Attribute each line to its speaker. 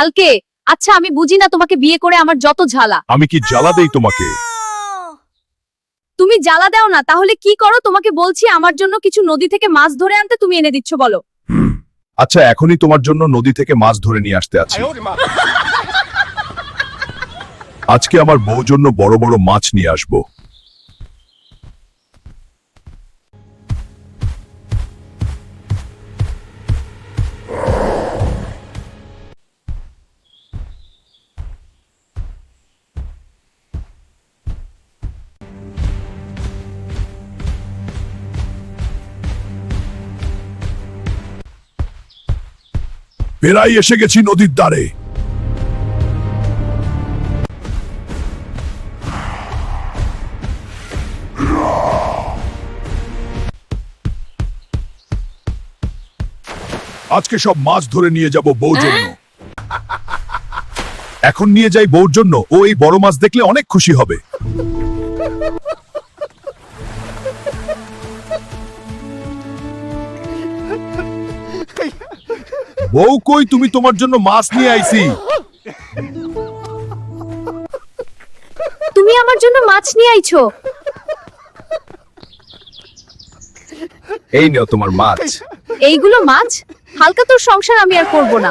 Speaker 1: কালকে আচ্ছা আমি বুঝি না তোমাকে বিয়ে করে আমার যত ঝালা।
Speaker 2: আমি কি জ্বালা দেই তোমাকে?
Speaker 1: তুমি জ্বালা দাও না তাহলে কি করো? তোমাকে বলছি আমার জন্য কিছু নদী থেকে মাছ ধরে আনতে, তুমি এনে দিচ্ছ বলো।
Speaker 2: আচ্ছা এখনই তোমার জন্য নদী থেকে মাছ ধরে নিয়ে আসতে আছি। আজকে আমার বউর জন্য বড় বড় মাছ নিয়ে আসবো। প্রায় এসে গেছি নদীর ধারে। আজকে সব মাছ ধরে নিয়ে যাব বউর জন্য। এখন নিয়ে যাই বউর জন্য, ও এই বড় মাছ দেখলে অনেক খুশি হবে। বউ কই, তুমি তোমার জন্য মাছ নিয়ে আইছি।
Speaker 1: তুমি আমার জন্য মাছ নিয়ে আইছো?
Speaker 2: এই নাও তোমার মাছ।
Speaker 1: এইগুলো মাছ? হালকা তোর সংসার আমি আর করব না।